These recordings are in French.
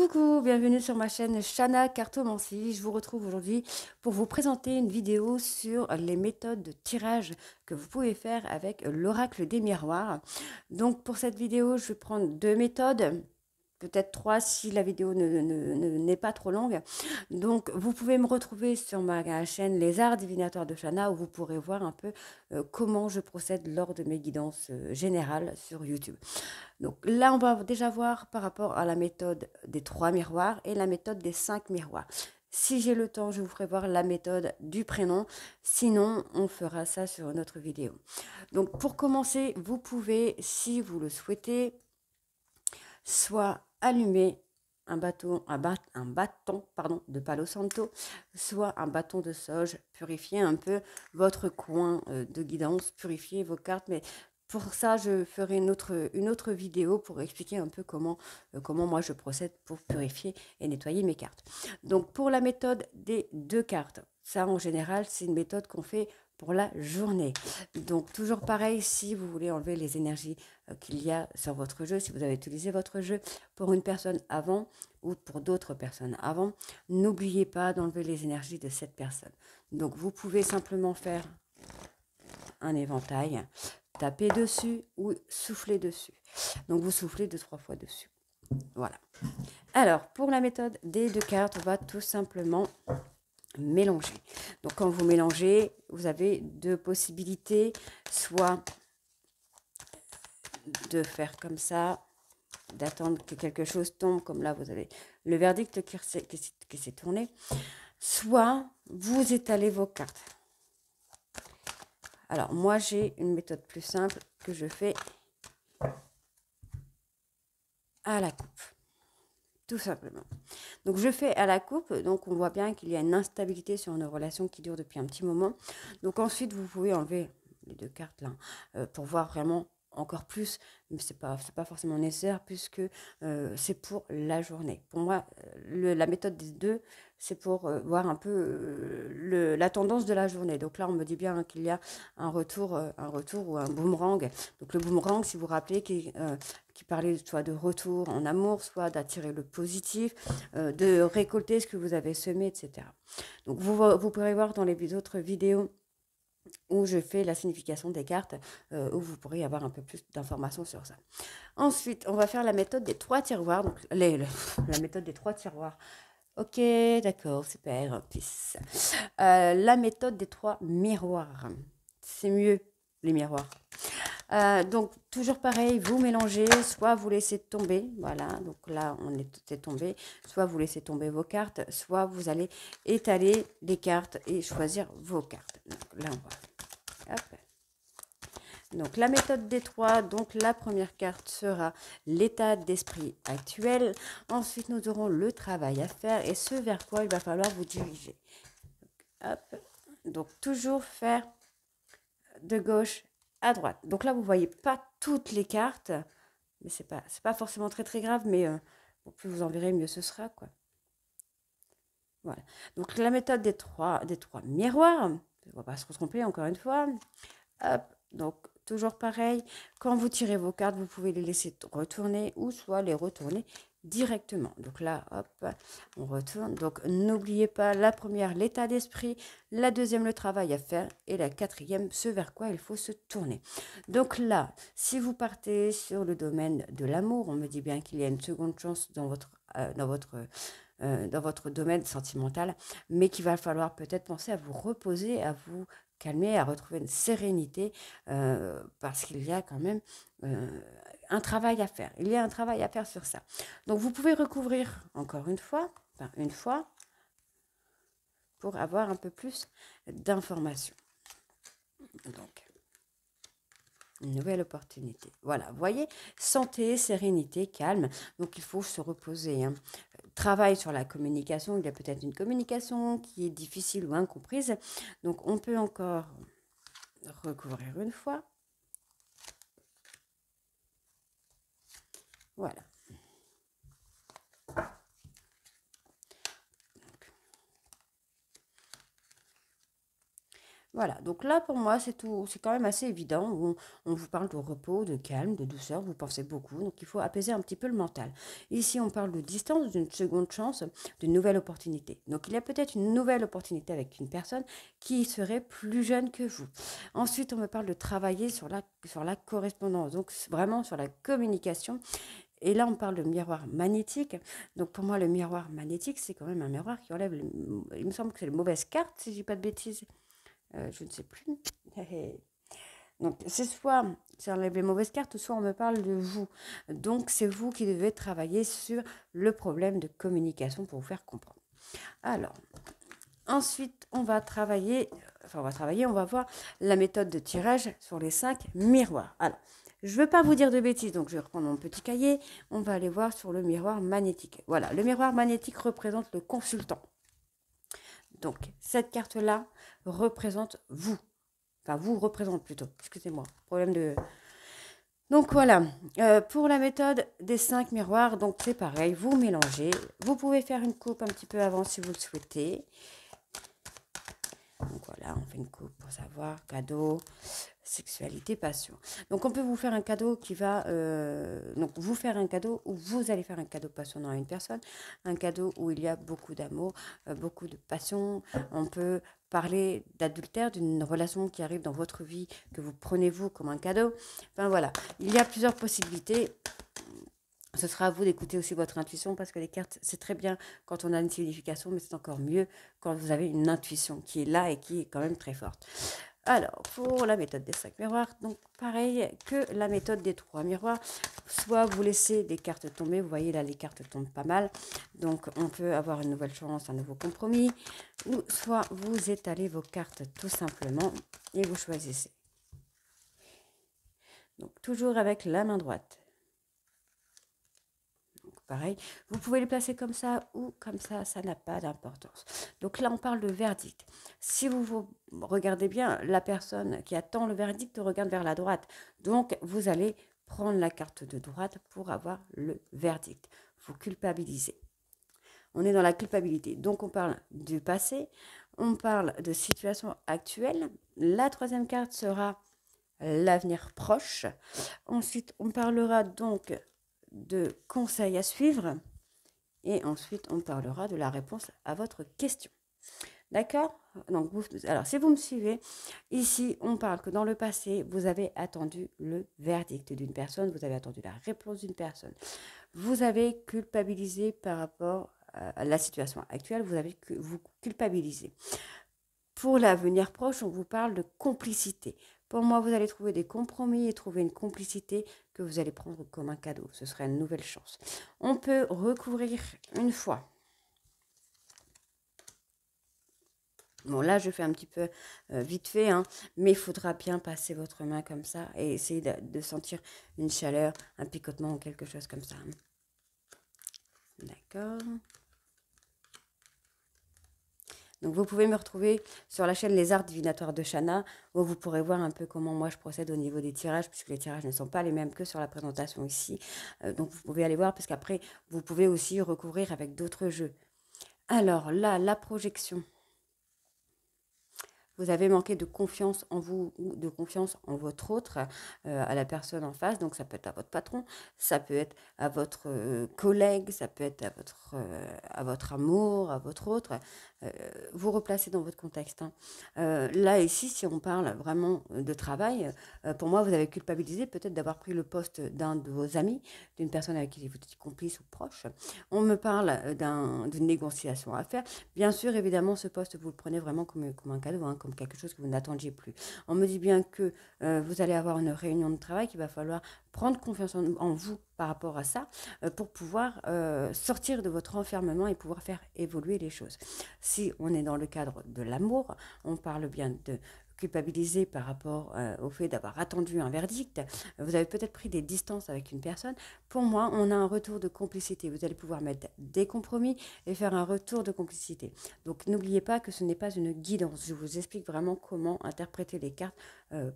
Coucou, bienvenue sur ma chaîne Shana Cartomancie. Je vous retrouve aujourd'hui pour vous présenter une vidéo sur les méthodes de tirage que vous pouvez faire avec l'oracle des miroirs. Donc pour cette vidéo, je vais prendre deux méthodes, peut-être trois si la vidéo n'est pas trop longue. Donc vous pouvez me retrouver sur ma chaîne Les Arts Divinatoires de Shana où vous pourrez voir un peu comment je procède lors de mes guidances générales sur YouTube. Donc là, on va déjà voir par rapport à la méthode des 3 miroirs et la méthode des 5 miroirs. Si j'ai le temps, je vous ferai voir la méthode du prénom. Sinon, on fera ça sur une autre vidéo. Donc pour commencer, vous pouvez, si vous le souhaitez, soit allumer un bâton de Palo Santo, soit un bâton de sauge, purifier un peu votre coin de guidance, purifier vos cartes, mais pour ça, je ferai une autre vidéo pour expliquer un peu comment moi je procède pour purifier et nettoyer mes cartes. Donc pour la méthode des deux cartes, ça en général, c'est une méthode qu'on fait pour la journée. Donc toujours pareil, si vous voulez enlever les énergies qu'il y a sur votre jeu, si vous avez utilisé votre jeu pour une personne avant ou pour d'autres personnes avant, n'oubliez pas d'enlever les énergies de cette personne. Donc vous pouvez simplement faire un éventail, taper dessus ou souffler dessus. Donc vous soufflez 2-3 fois dessus. Voilà. Alors pour la méthode des deux cartes, on va tout simplement mélanger. Donc quand vous mélangez, vous avez deux possibilités, soit de faire comme ça, d'attendre que quelque chose tombe, comme là vous avez le verdict qui s'est tourné, soit vous étalez vos cartes. Alors moi j'ai une méthode plus simple que je fais à la coupe, tout simplement. Donc je fais à la coupe, donc on voit bien qu'il y a une instabilité sur une relation qui dure depuis un petit moment. Donc ensuite vous pouvez enlever les deux cartes là pour voir vraiment encore plus, mais c'est pas forcément nécessaire puisque c'est pour la journée. Pour moi, la méthode des deux, c'est pour voir un peu la tendance de la journée. Donc là, on me dit bien qu'il y a un retour ou un boomerang. Donc le boomerang, si vous vous rappelez, qui parlait soit de retour en amour, soit d'attirer le positif, de récolter ce que vous avez semé, etc. Donc vous pourrez voir dans les autres vidéos où je fais la signification des cartes, où vous pourrez avoir un peu plus d'informations sur ça. Ensuite, on va faire la méthode des 3 tiroirs. Donc, la méthode des 3 tiroirs. Ok, d'accord, super, peace. La méthode des 3 miroirs. C'est mieux, les miroirs. Donc, toujours pareil, vous mélangez, soit vous laissez tomber, voilà, donc là, on est tombé, soit vous laissez tomber vos cartes, soit vous allez étaler les cartes et choisir vos cartes. Donc là, on va... Hop. Donc la méthode des 3, donc la première carte sera l'état d'esprit actuel. Ensuite, nous aurons le travail à faire et ce vers quoi il va falloir vous diriger. Hop. Donc toujours faire de gauche à droite. Donc là, vous ne voyez pas toutes les cartes, mais c'est pas forcément très grave, mais plus vous en verrez, mieux ce sera, quoi. Voilà. Donc la méthode des trois miroirs, on ne va pas se tromper encore une fois. Hop. Donc toujours pareil, quand vous tirez vos cartes, vous pouvez les laisser retourner ou soit les retourner directement. Donc là, hop, on retourne. Donc n'oubliez pas la première, l'état d'esprit, la deuxième, le travail à faire et la quatrième, ce vers quoi il faut se tourner. Donc là, si vous partez sur le domaine de l'amour, on me dit bien qu'il y a une seconde chance dans votre domaine sentimental, mais qu'il va falloir peut-être penser à vous reposer, à vous calmer, à retrouver une sérénité, parce qu'il y a quand même un travail à faire. Il y a un travail à faire sur ça. Donc, vous pouvez recouvrir encore une fois, pour avoir un peu plus d'informations. Donc, une nouvelle opportunité. Voilà, vous voyez, santé, sérénité, calme. Donc, il faut se reposer. Travail sur la communication. Il y a peut-être une communication qui est difficile ou incomprise. Donc, on peut encore recouvrir une fois. Voilà. Voilà, donc là pour moi c'est tout, c'est quand même assez évident. On vous parle de repos, de calme, de douceur, vous pensez beaucoup, donc il faut apaiser un petit peu le mental. Ici on parle de distance, d'une seconde chance, d'une nouvelle opportunité. Donc il y a peut-être une nouvelle opportunité avec une personne qui serait plus jeune que vous. Ensuite on me parle de travailler sur la correspondance, donc vraiment sur la communication. Et là, on parle de miroir magnétique. Donc, pour moi, le miroir magnétique, c'est quand même un miroir qui enlève, il me semble que c'est les mauvaises cartes, si je dis pas de bêtises. Je ne sais plus. Donc, c'est soit ça enlève les mauvaises cartes, soit on me parle de vous. Donc, c'est vous qui devez travailler sur le problème de communication pour vous faire comprendre. Alors, ensuite, on va voir la méthode de tirage sur les 5 miroirs. Alors, je ne veux pas vous dire de bêtises, donc je vais reprendre mon petit cahier. On va aller voir sur le miroir magnétique. Voilà, le miroir magnétique représente le consultant. Donc, cette carte-là représente vous. Enfin, vous représente plutôt. Excusez-moi. Problème de... Donc voilà, pour la méthode des 5 miroirs, donc c'est pareil, vous mélangez. Vous pouvez faire une coupe un petit peu avant si vous le souhaitez. Donc voilà, on fait une coupe pour savoir, cadeau, sexualité, passion. Donc on peut vous faire un cadeau qui va... donc vous faire un cadeau où vous allez faire un cadeau passionnant à une personne, un cadeau où il y a beaucoup d'amour, beaucoup de passion. On peut parler d'adultère, d'une relation qui arrive dans votre vie, que vous prenez vous comme un cadeau. Enfin voilà, il y a plusieurs possibilités. Ce sera à vous d'écouter aussi votre intuition parce que les cartes, c'est très bien quand on a une signification, mais c'est encore mieux quand vous avez une intuition qui est là et qui est quand même très forte. Alors, pour la méthode des 5 miroirs, donc pareil que la méthode des 3 miroirs, soit vous laissez les cartes tomber, vous voyez là les cartes tombent pas mal, donc on peut avoir une nouvelle chance, un nouveau compromis, ou soit vous étalez vos cartes tout simplement et vous choisissez. Donc toujours avec la main droite. Pareil, vous pouvez les placer comme ça ou comme ça n'a pas d'importance. Donc là, on parle de verdict. Si vous regardez bien, la personne qui attend le verdict regarde vers la droite. Donc, vous allez prendre la carte de droite pour avoir le verdict. Vous culpabilisez. On est dans la culpabilité. Donc, on parle du passé, on parle de situation actuelle. La troisième carte sera l'avenir proche. Ensuite, on parlera donc de conseils à suivre et ensuite on parlera de la réponse à votre question. D'accord? Donc, alors, si vous me suivez, ici, on parle que dans le passé, vous avez attendu le verdict d'une personne, vous avez attendu la réponse d'une personne. Vous avez culpabilisé par rapport à la situation actuelle, vous culpabilisez. Pour l'avenir proche, on vous parle de complicité. Pour moi, vous allez trouver des compromis et trouver une complicité que vous allez prendre comme un cadeau. Ce serait une nouvelle chance. On peut recouvrir une fois. Bon, là, je fais un petit peu vite fait, hein, mais il faudra bien passer votre main comme ça et essayer de sentir une chaleur, un picotement ou quelque chose comme ça. D'accord. Donc, vous pouvez me retrouver sur la chaîne Les Arts Divinatoires de Shana, où vous pourrez voir un peu comment moi je procède au niveau des tirages, puisque les tirages ne sont pas les mêmes que sur la présentation ici. Donc, vous pouvez aller voir, parce qu'après, vous pouvez aussi recouvrir avec d'autres jeux. Alors là, la projection. Vous avez manqué de confiance en vous ou de confiance en votre autre, à la personne en face. Donc, ça peut être à votre patron, ça peut être à votre collègue, ça peut être à votre amour, à votre autre. Vous replacez dans votre contexte. Hein. Là, ici, si on parle vraiment de travail, pour moi, vous avez culpabilisé peut-être d'avoir pris le poste d'un de vos amis, d'une personne avec qui vous êtes complice ou proche. On me parle d'une négociation à faire. Bien sûr, évidemment, ce poste, vous le prenez vraiment comme un cadeau, hein, comme quelque chose que vous n'attendiez plus. On me dit bien que vous allez avoir une réunion de travail, qu'il va falloir prendre confiance en vous par rapport à ça pour pouvoir sortir de votre enfermement et pouvoir faire évoluer les choses. Si on est dans le cadre de l'amour, on parle bien de culpabiliser par rapport au fait d'avoir attendu un verdict. Vous avez peut-être pris des distances avec une personne. Pour moi, on a un retour de complicité. Vous allez pouvoir mettre des compromis et faire un retour de complicité. Donc, n'oubliez pas que ce n'est pas une guidance. Je vous explique vraiment comment interpréter les cartes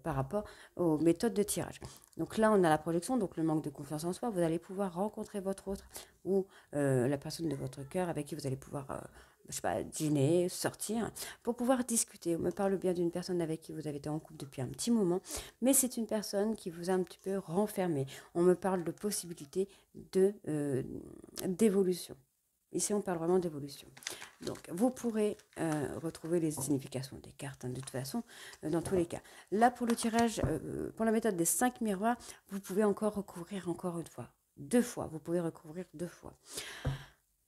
par rapport aux méthodes de tirage. Donc là, on a la projection, donc le manque de confiance en soi. Vous allez pouvoir rencontrer votre autre ou la personne de votre cœur avec qui vous allez pouvoir je sais pas, dîner, sortir, pour pouvoir discuter. On me parle bien d'une personne avec qui vous avez été en couple depuis un petit moment, mais c'est une personne qui vous a un petit peu renfermé. On me parle de possibilités d'évolution. Ici, on parle vraiment d'évolution. Donc, vous pourrez retrouver les significations des cartes, hein, de toute façon, dans tous les cas. Là, pour le tirage, pour la méthode des 5 miroirs, vous pouvez encore recouvrir encore une fois. 2 fois, vous pouvez recouvrir 2 fois.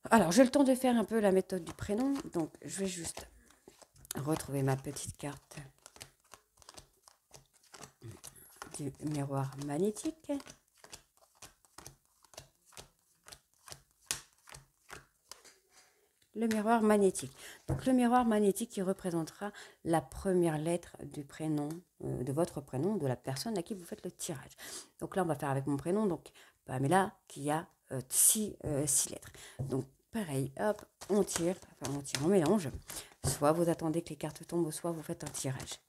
Alors, j'ai le temps de faire un peu la méthode du prénom. Donc, je vais juste retrouver ma petite carte du miroir magnétique. Le miroir magnétique. Donc, le miroir magnétique qui représentera la première lettre du prénom, de votre prénom, de la personne à qui vous faites le tirage. Donc là, on va faire avec mon prénom, donc Pamela, qui a 6 lettres. Donc, pareil, hop, on tire, on mélange. Soit vous attendez que les cartes tombent, soit vous faites un tirage.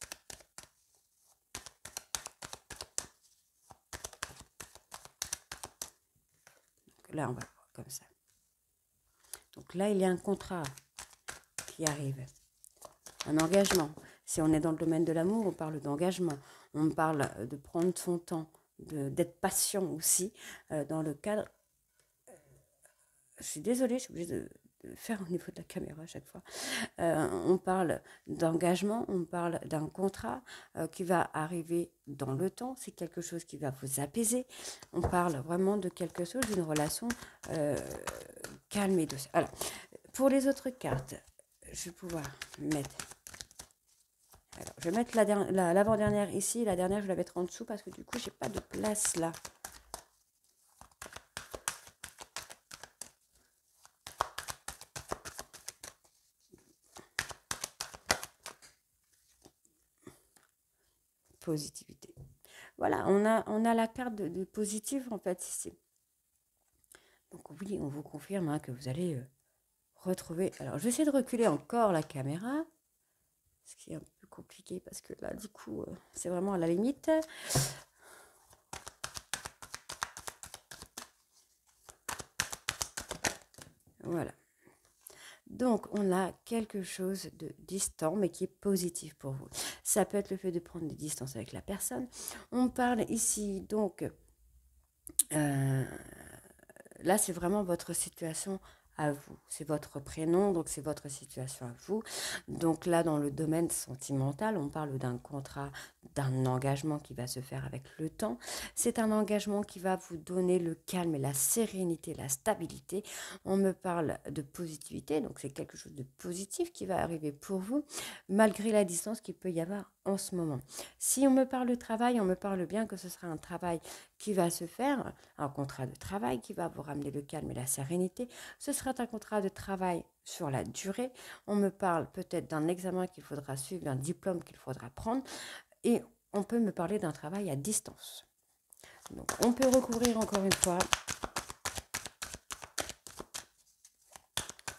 Donc là, on va voir comme ça. Donc là, il y a un contrat qui arrive, un engagement. Si on est dans le domaine de l'amour, on parle d'engagement. On parle de prendre son temps, d'être patient aussi dans le cadre. Je suis désolée, je suis obligée de faire au niveau de la caméra à chaque fois. On parle d'engagement, on parle d'un contrat qui va arriver dans le temps. C'est quelque chose qui va vous apaiser. On parle vraiment de quelque chose, d'une relation calme et douce. Alors, pour les autres cartes, je vais pouvoir mettre... Alors, je vais mettre l'avant-dernière ici. La dernière, je vais la mettre en dessous parce que du coup, j'ai pas de place là. Positivité. Voilà, on a la carte de positif en fait ici. Donc oui, on vous confirme hein, que vous allez retrouver... Alors, je vais essayer de reculer encore la caméra. Ce qui est un peu compliqué parce que là, du coup, c'est vraiment à la limite. Voilà. Donc, on a quelque chose de distant, mais qui est positif pour vous. Ça peut être le fait de prendre des distances avec la personne. On parle ici, donc, là, c'est vraiment votre situation à vous. C'est votre prénom, donc c'est votre situation à vous. Donc là, dans le domaine sentimental, on parle d'un contrat, d'un engagement qui va se faire avec le temps. C'est un engagement qui va vous donner le calme et la sérénité, la stabilité. On me parle de positivité, donc c'est quelque chose de positif qui va arriver pour vous, malgré la distance qu'il peut y avoir en ce moment. Si on me parle de travail, on me parle bien que ce sera un travail qui va se faire, un contrat de travail qui va vous ramener le calme et la sérénité. Ce sera un contrat de travail sur la durée. On me parle peut-être d'un examen qu'il faudra suivre, d'un diplôme qu'il faudra prendre. Et on peut me parler d'un travail à distance. Donc, on peut recouvrir encore une fois.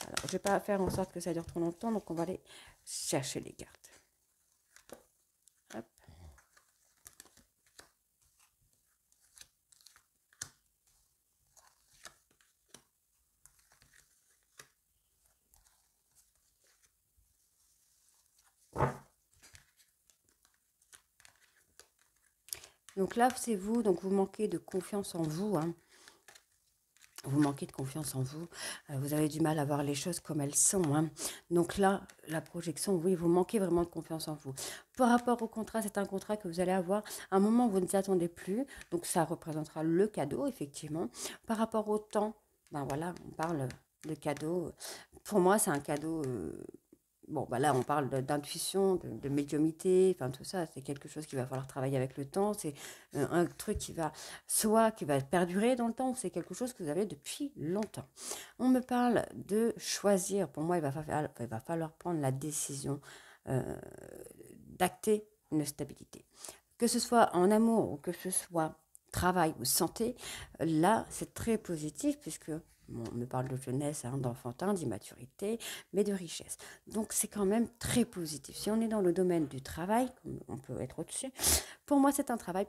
Alors, je ne vais pas faire en sorte que ça dure trop longtemps, donc on va aller chercher les cartes. Hop. Donc là, c'est vous, donc vous manquez de confiance en vous. Hein. Vous manquez de confiance en vous, vous avez du mal à voir les choses comme elles sont. Hein. Donc là, la projection, oui, vous manquez vraiment de confiance en vous. Par rapport au contrat, c'est un contrat que vous allez avoir à un moment où vous ne vous attendez plus. Donc ça représentera le cadeau, effectivement. Par rapport au temps, ben voilà, on parle de cadeau. Pour moi, c'est un cadeau... Bon, bah là, on parle d'intuition, de médiumnité, enfin tout ça, c'est quelque chose qu'il va falloir travailler avec le temps. C'est un truc qui va, soit qui va perdurer dans le temps, ou c'est quelque chose que vous avez depuis longtemps. On me parle de choisir. Pour moi, il va falloir prendre la décision d'acter une stabilité. Que ce soit en amour ou que ce soit travail ou santé, là, c'est très positif puisque on me parle de jeunesse, hein, d'enfantin, d'immaturité, mais de richesse. Donc, c'est quand même très positif. Si on est dans le domaine du travail, on peut être au-dessus, pour moi, c'est un travail,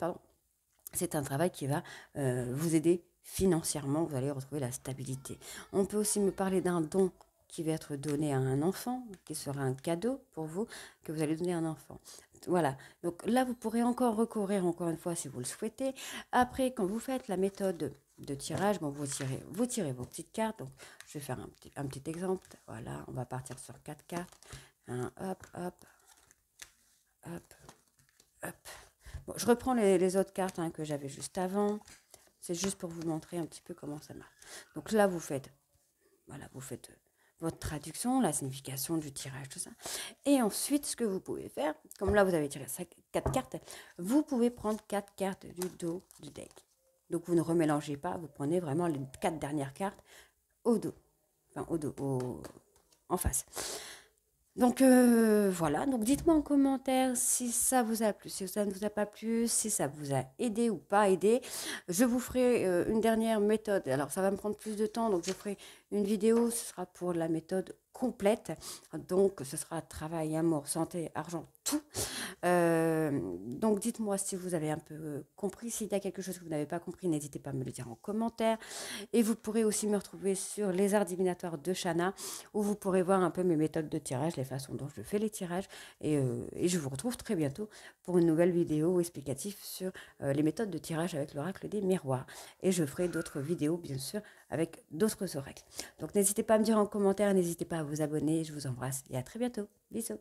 c'est un travail qui va vous aider financièrement. Vous allez retrouver la stabilité. On peut aussi me parler d'un don qui va être donné à un enfant, qui sera un cadeau pour vous, que vous allez donner à un enfant. Voilà, donc là, vous pourrez encore recourir, encore une fois, si vous le souhaitez. Après, quand vous faites la méthode de tirage, bon, vous tirez vos petites cartes. Donc, je vais faire un petit exemple. Voilà, on va partir sur 4 cartes. Hop, hop, hop, hop. Bon, je reprends les autres cartes que j'avais juste avant. C'est juste pour vous montrer un petit peu comment ça marche. Donc là, vous faites votre traduction, la signification du tirage, tout ça. Et ensuite, ce que vous pouvez faire, comme là, vous avez tiré 4 cartes, vous pouvez prendre 4 cartes du dos du deck. Donc, vous ne remélangez pas, vous prenez vraiment les 4 dernières cartes au dos. Enfin, en face. Donc voilà, donc dites-moi en commentaire si ça vous a plu, si ça ne vous a pas plu, si ça vous a aidé ou pas aidé. Je vous ferai une dernière méthode. Alors ça va me prendre plus de temps, donc je ferai une vidéo, ce sera pour la méthode complète. Donc ce sera travail, amour, santé, argent, tout. Donc dites-moi si vous avez un peu compris. S'il y a quelque chose que vous n'avez pas compris, n'hésitez pas à me le dire en commentaire. Et vous pourrez aussi me retrouver sur les arts divinatoires de Shana, où vous pourrez voir un peu mes méthodes de tirage, les façons dont je fais les tirages. Et je vous retrouve très bientôt pour une nouvelle vidéo explicative sur les méthodes de tirage avec l'oracle des miroirs. Et je ferai d'autres vidéos, bien sûr, avec d'autres oracles. Donc n'hésitez pas à me dire en commentaire, n'hésitez pas à vous abonner. Je vous embrasse et à très bientôt. Bisous.